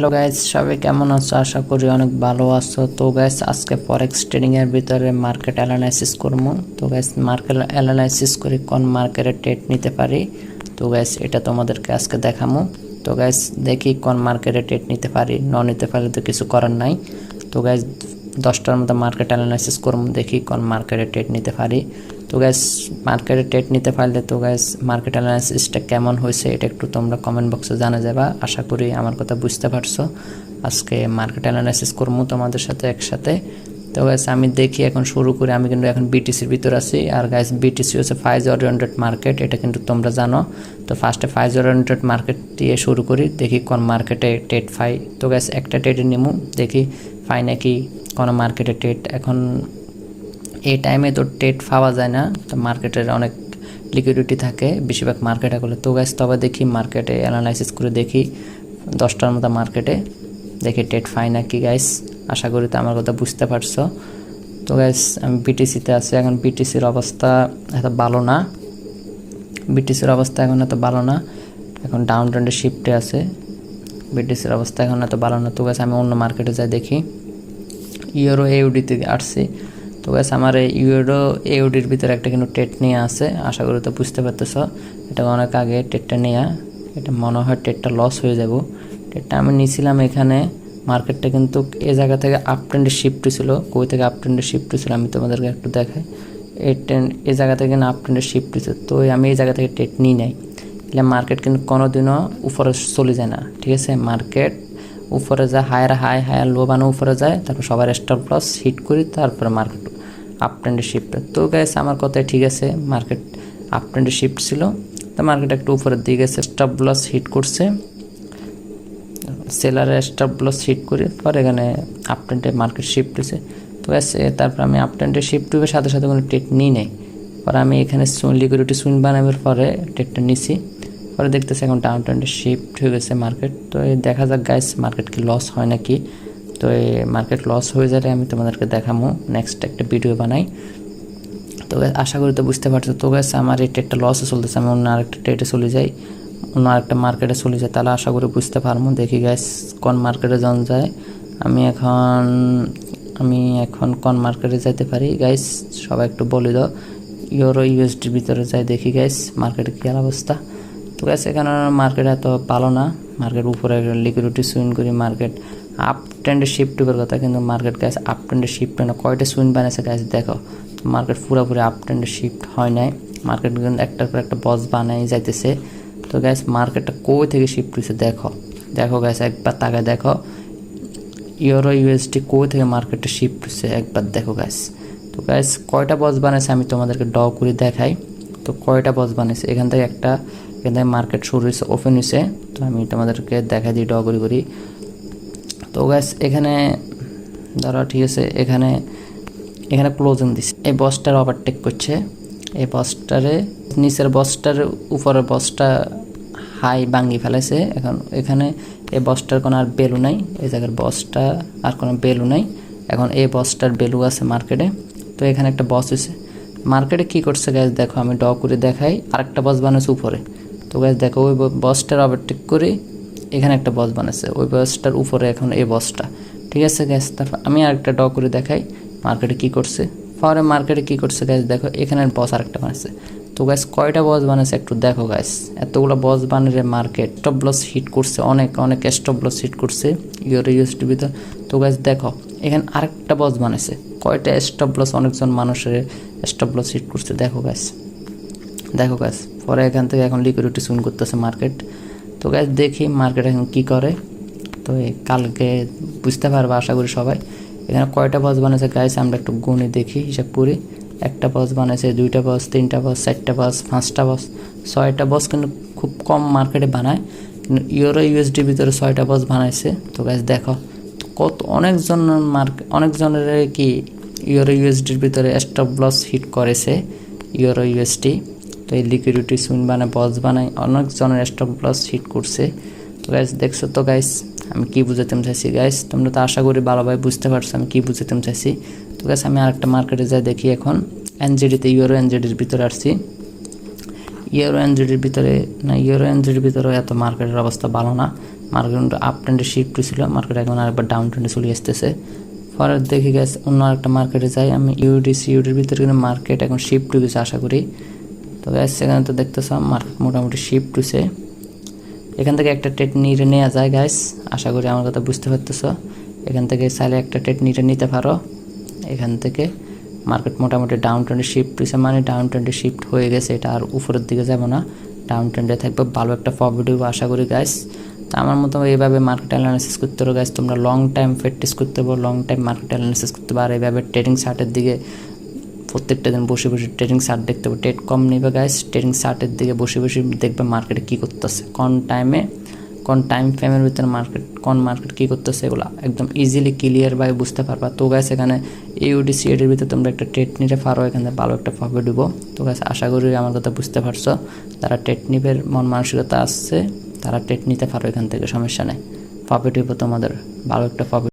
Hello guys, সবাই কেমন আছো? আশা করি অনেক ভালো আছো। তো গাইস, আজকে ফরেক্স ট্রেডিং এর ভিতরে মার্কেট অ্যানালাইসিস করব। তো গাইস, মার্কেট অ্যানালাইসিস করে কোন মার্কেটে ট্রেড নিতে পারি, তো গাইস এটা তোমাদেরকে আজকে দেখামু। তো গাইস, দেখি কোন মার্কেটে ট্রেড নিতে পারি, নিতে পারলে তো কিছু করার নাই। তো গাইস, 10টার মতো মার্কেট অ্যানালাইসিস করব, দেখি কোন মার্কেটে ট্রেড নিতে পারি। তো গাইস, মার্কেটে ট্রেড নিতে পারলে তো গাইস মার্কেট অ্যানালাইসিসটা কেমন হয়েছে এটা একটু তোমরা কমেন্ট বক্সে জানা যাবা। আশা করি আমার কথা বুঝতে পারছো। আজকে মার্কেট অ্যানালাইসিস করবো তোমাদের সাথে একসাথে। তো গাইস, আমি দেখি এখন শুরু করি। আমি কিন্তু এখন বিটিসির ভিতর আছি। আর গাইস, বিটিসি হচ্ছে 50 মার্কেট, এটা কিন্তু তোমরা জানো। তো ফার্স্টে 50 মার্কেট দিয়ে শুরু করি, দেখি কোন মার্কেটে ট্রেড পাই। তো গাইস, একটা ট্রেডে নিমু, দেখি পাই নাকি কোনো মার্কেটে ট্রেড। এখন এই টাইমে তো ট্রেড পাওয়া যায় না, তো মার্কেটের অনেক লিকুইডিটি থাকে বেশিরভাগ মার্কেটে করলে। তো গাইস, তবে দেখি মার্কেটে অ্যানালাইসিস করে দেখি 10টার মতো মার্কেটে দেখি ট্রেড পাই নাকি গাইস। আশা করি তো আমার কথা বুঝতে পারছো। তো গাইস, আমি বিটিসিতে আছি। এখন বিটিসির অবস্থা এত ভালো না, এখন ডাউন ট্রেন্ডে শিফটে আছে। বিটিসির অবস্থা এখন এত ভালো না। তো গাইস, আমি অন্য মার্কেটে যাই দেখি। ইউরো এউডিতে আসছি। তো গাইস, আমার এই ইউরো এউডির ভিতরে একটা কিন্তু ট্রেড নিয়ে আছে। আশা করি তো বুঝতে পারতেছ, এটা অনেক আগে ট্রেডটা নেওয়া। এটা মনে হয় ট্রেডটা লস হয়ে যাব। ট্রেডটা আমি নিয়েছিলাম এখানে। মার্কেটটা কিন্তু এই জায়গা থেকে আপ ট্রেন্ডে শিফট হয়েছিল। কই থেকে আপ ট্রেন্ডে শিফট হয়েছিল আমি তোমাদেরকে একটু দেখাই। এই জায়গা থেকে আপ ট্রেন্ডে শিফট হয়েছে। তো আমি এই জায়গা থেকে ট্রেড নিই নাই। এলে মার্কেট কিন্তু কোনোদিনও উপরে চলে যায় না, ঠিক আছে? মার্কেট উপরে যায়, হায়ার হায়ার লো বানো উপরে যায়, তারপর সবার স্টপ লস হিট করি, তারপরে মার্কেট আপ ট্রেন্ডে শিফট। তো গাইস, আমার কথাই ঠিক আছে, মার্কেট আপ ট্রেন্ডে শিফট ছিল, তো মার্কেট একটু উপরের দিকে গেছে, স্টপ লস হিট করছে, সেলারে স্টপ লস হিট করে পর এখানে আপ ট্রেন্ডে মার্কেট শিফট হয়েছে। তো গাইস, তারপর আমি আপ ট্রেন্ডে শিফট হয়ে সাথে সাথে কোনো ট্রেড নিই নাই। পরে আমি এখানে লিকুইডিটি সুইং বানানোর পরে ট্রেডটা নিছি। পরে দেখতেছি এখন ডাউন ট্রেন্ডে শিফট হয়ে গেছে মার্কেট। তো এই দেখা যাক গাইস, মার্কেট কি লস হয় নাকি। তো এই মার্কেট লস হয়ে যাবে আমি তোমাদেরকে দেখাবো, নেক্সট একটা ভিডিও বানাই। তো আশা করি তো বুঝতে পারছো। তো গাইস, আমার এই ট্রেডটা লসে চলতেছে, আমি অন্য আরেকটা ট্রেডে চলে যাই, অন্য আরেকটা মার্কেটে চলে যাই, তাহলে আশা করি বুঝতে পারবো। দেখি গাইস, কোন মার্কেটে যাওয়া যায়। আমি এখন কোন মার্কেটে যাইতে পারি গাইস, সবাই একটু বলে দাও। ইউরো ইউএসডির ভিতরে যাই, দেখি গাইস মার্কেটে কী অবস্থা। তো গাইস, এখানে মার্কেট এত ভালো না। মার্কেট উপরে লিকুইডিটি সুইং করি, মার্কেট আপ ট্রেন্ডে শিফট করার কথা, কিন্তু মার্কেট গাইস আপ ট্রেন্ডে শিফট হয় না। কয়টা সুইং বানাইছে গাইস দেখো। তো মার্কেট পুরোপুরি আপ ট্রেন্ডে শিফট হয় নাই। মার্কেট কিন্তু একটার পর একটা বস বানাই যাইতেছে। তো গাইস, মার্কেটটা কই থেকে শিফট হয়েছে দেখো গাইস, একবার তাকায় দেখো। ইউরো ইউএসডি কই থেকে মার্কেটটা শিফট হয়েছে একবার দেখো গাইস। তো গাইস, কয়টা বস বানাইছে আমি তোমাদেরকে ড করে দেখাই। তো কয়টা বস বানাইছে, এখান থেকে মার্কেট শুরু হয়েছে, ওপেন হয়েছে। তো আমি তোমাদেরকে দেখাই দিই ড করি। তো গাইস, এখানে ধরো, ঠিক আছে, এখানে ক্লোজিং দিচ্ছে। এই বসটার ওভারটেক করছে, এই বসটারে নিচের বসটার উপরের বসটা হাই ভাঙি ফেলেছে। এখন এখানে এই বসটার কোনো আর ভ্যালু নাই, এই জায়গার বসটা আর কোনো ভ্যালু নাই। এখন এই বসটার ভ্যালু আছে মার্কেটে। তো এখানে একটা বস হয়েছে মার্কেটে। কি করছে গাইস দেখো, আমি ড করে দেখাই। আরেকটা বস বানাইছে উপরে। তো গাইস দেখো, ওই বসটার ওভারটেক করে এখানে একটা বস বানাইছে, ওই বসটার উপরে এখন এই বসটা, ঠিক আছে গাইস। তারপর আমি আরেকটা ড করে দেখাই মার্কেটে কি করছে। পরে মার্কেটে কি করছে গাইস দেখো, এখানে বস আরেকটা বানাইছে। তো গাইস, কয়টা বস বানাইছে একটু দেখো গাইস। এতগুলো বস বানিয়ে মার্কেট স্টপ লস হিট করছে, অনেক স্টপ লস হিট করছে ইউরো ইউএসডি ভিতর। তো গাইস দেখো, এখানে আরেকটা বস বানাইছে, কয়টা স্টপ লস, অনেকজন মানুষের স্টপ লস হিট করছে দেখো গাইস। পরে এখান থেকে এখন লিকুইডিটি সুইং করতেছে মার্কেট। তো গাইস, দেখি মার্কেট এখন কী করে। তো কালকে বুঝতে পারবো আশা করি সবাই। এখানে কয়টা বস বানাইছে গাইস আমরা একটু গুণে দেখি, হিসাব করি। একটা বস বানাইছে, 2টা বস, 3টা বস, 4টা বস, 5টা বস, 6টা বস কিন্তু খুব কম মার্কেটে বানায়। কিন্তু ইউরো ইউএসডির ভিতরে 6টা বস বানাইছে। তো গাইস দেখো, অনেকজনের কি ইউরো ইউএসডির ভিতরে স্টপ লস হিট করেছে ইউরো ইউএসডি। তো এই লিকুইডিটি সুইং বস বানায়, অনেকজনের স্টপ লস হিট করছে। তো গাইস দেখছো তো গাইস, আমি কি বুঝাতে চাইছি গাইস, তোমরা তো আশা করি ভালোভাবে বুঝতে পারছো আমি কি বুঝাতে চাইছি। তো গাইস, আমি আরেকটা মার্কেটে যাই দেখি। এখন এনজিডিতে, ইউরো এনজিডির ভিতরে আসছি। ইউরো এনজিডির ভিতরে এত মার্কেটের অবস্থা ভালো না। মার্কেট আপ ট্রেন্ডে শিফট ছিল, মার্কেট এখন আরেকবার ডাউন ট্রেন্ডে চলে আসতেছে। পরে দেখি গেছে অন্য আরেকটা মার্কেটে যাই আমি, ইউডির ভিতরে কিন্তু মার্কেট এখন শিফট হয়েছে আশা করি। তো গ্যাস সেখানে তো দেখতেছো মার্কেট মোটামুটি শিফট হয়েছে, এখান থেকে একটা ট্রেড নিয়ে নেওয়া যায় গাইস, আশা করি আমার কথা বুঝতে পারতেছো। এখান থেকে চাইলে একটা ট্রেড নিতে পারো। এখান থেকে মার্কেট মোটামুটি ডাউন ট্রেন্ডে শিফট হয়েছে, মানে ডাউন ট্রেন্ডে শিফট হয়ে গেছে, এটা আর উপরের দিকে যাব না, ডাউন ট্রেন্ডে থাকবে, ভালো একটা প্রফিট হবে আশা করি গাইস। তো আমার মতো এইভাবে মার্কেট অ্যানালাইসিস করতে পারো গাইস, তোমরা লং টাইম প্র্যাকটিস করতে পারো, লং টাইম মার্কেট অ্যানালাইসিস করতে পারো। আর এইভাবে ট্রেডিং চার্টের দিকে প্রত্যেকটা দিন বসে বসে ট্রেডিং চার্ট দেখতে হবে, ট্রেড কম নেবে গাইস, ট্রেডিং চার্টের দিকে বসে বসে দেখবে মার্কেটে কী করতেছে, কোন টাইম ফ্রেমের ভিতরে মার্কেট কী করতেছে, এগুলো একদম ইজিলি ক্লিয়ারভাবে বুঝতে পারবা। তো গাইস এখানে ইউডিসিএডের ভিতরে তোমরা একটা ট্রেড নিতে পারো, এখানে ভালো একটা প্রফিট দিব। তো গাইস আশা করি আমার কথা বুঝতে পারছো, যারা ট্রেড নিবের মন মানসিকতা আসছে তারা ট্রেড নিতে পারো, এখান থেকে সমস্যা নেই, প্রফিট হইব তোমাদের, ভালো একটা প্রফিট।